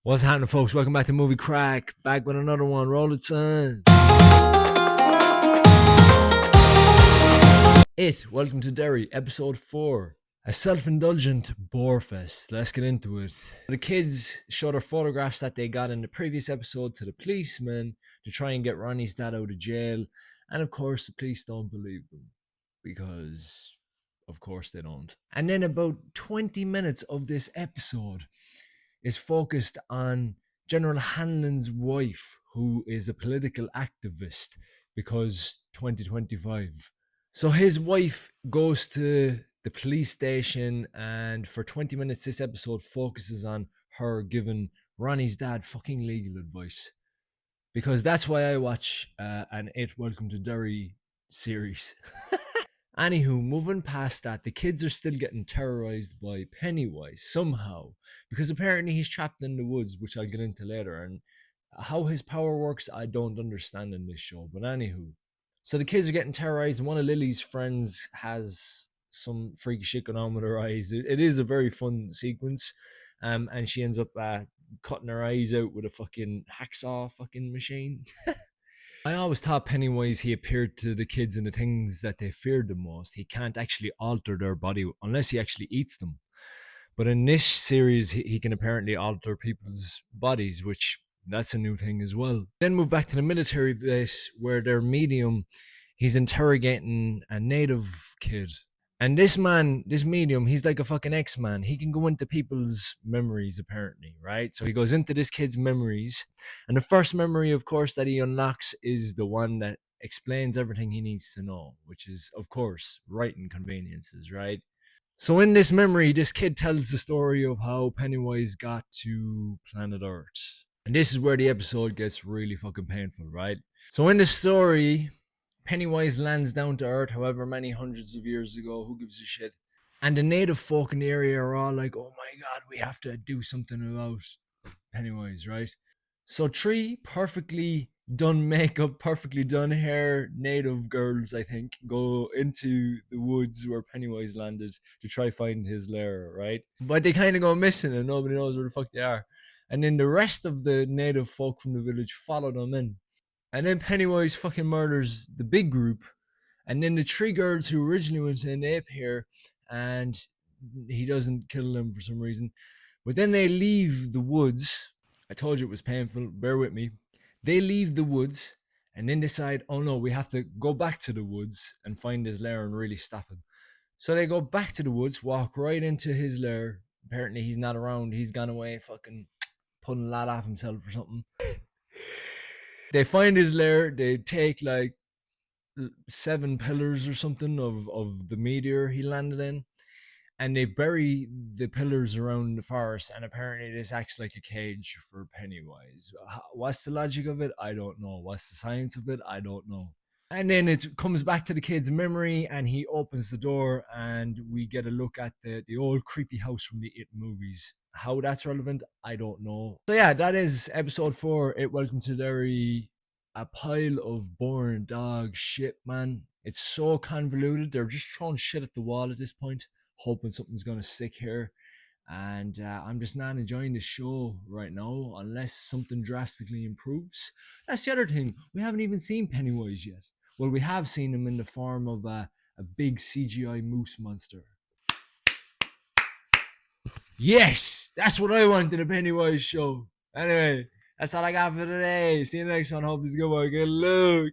What's happening, folks? Welcome back to Movie Crack. Back with another one. Roll it, son. Welcome to Derry, episode 4. A self-indulgent bore fest. Let's get into it. The kids show their photographs that they got in the previous episode to the policeman to try and get Ronnie's dad out of jail. And of course, the police don't believe them. Because, of course, they don't. And then about 20 minutes of this episode is focused on General Hanlon's wife, who is a political activist because 2025. So his wife goes to the police station, and for 20 minutes, this episode focuses on her giving Ronnie's dad fucking legal advice. Because that's why I watch an Welcome to Derry series. Anywho, moving past that, the kids are still getting terrorized by Pennywise somehow, because apparently he's trapped in the woods, which I'll get into later. And how his power works, I don't understand in this show. But anywho, so the kids are getting terrorized, and one of Lily's friends has some freaky shit going on with her eyes. It is a very fun sequence, and she ends up cutting her eyes out with a fucking hacksaw fucking machine. I always thought Pennywise, he appeared to the kids in the things that they feared the most. He can't actually alter their body unless he actually eats them. But in this series, he can apparently alter people's bodies, which that's a new thing as well. Then move back to the military base where their medium, he's interrogating a native kid. And this man, this medium, he's like a fucking X-Man. He can go into people's memories, apparently, right? So he goes into this kid's memories. And the first memory, of course, that he unlocks is the one that explains everything he needs to know, which is, of course, writing conveniences, right? So in this memory, this kid tells the story of how Pennywise got to planet Earth. And this is where the episode gets really fucking painful, right? So in the story, Pennywise lands down to Earth however many hundreds of years ago. Who gives a shit? And the native folk in the area are all like, oh my god, we have to do something about Pennywise, right? So 3 perfectly done makeup, perfectly done hair native girls, I think, go into the woods where Pennywise landed to try find his lair, right? But they kind of go missing and nobody knows where the fuck they are. And then the rest of the native folk from the village follow them in. And then Pennywise fucking murders the big group. And then the 3 girls who originally went in, they appear and he doesn't kill them for some reason. But then they leave the woods. I told you it was painful. Bear with me. They leave the woods and then decide, oh no, we have to go back to the woods and find his lair and really stop him. So they go back to the woods, walk right into his lair. Apparently he's not around. He's gone away fucking pulling a lot off himself or something. They find his lair. They take like 7 pillars or something of the meteor he landed in, and they bury the pillars around the forest, and apparently this acts like a cage for Pennywise. What's the logic of it? I don't know. What's the science of it? I don't know. And then it comes back to the kid's memory, and he opens the door, and we get a look at the old creepy house from the It movies. How that's relevant, I don't know. So yeah, that is episode 4. Welcome to Derry. A pile of boring dog shit, man. It's so convoluted. They're just throwing shit at the wall at this point, hoping something's gonna stick here. And I'm just not enjoying the show right now unless something drastically improves. That's the other thing. We haven't even seen Pennywise yet. Well, we have seen him in the form of a big CGI moose monster. Yes, that's what I want in a Pennywise show. Anyway, that's all I got for today. See you next one. Hope this is a good one. Good luck.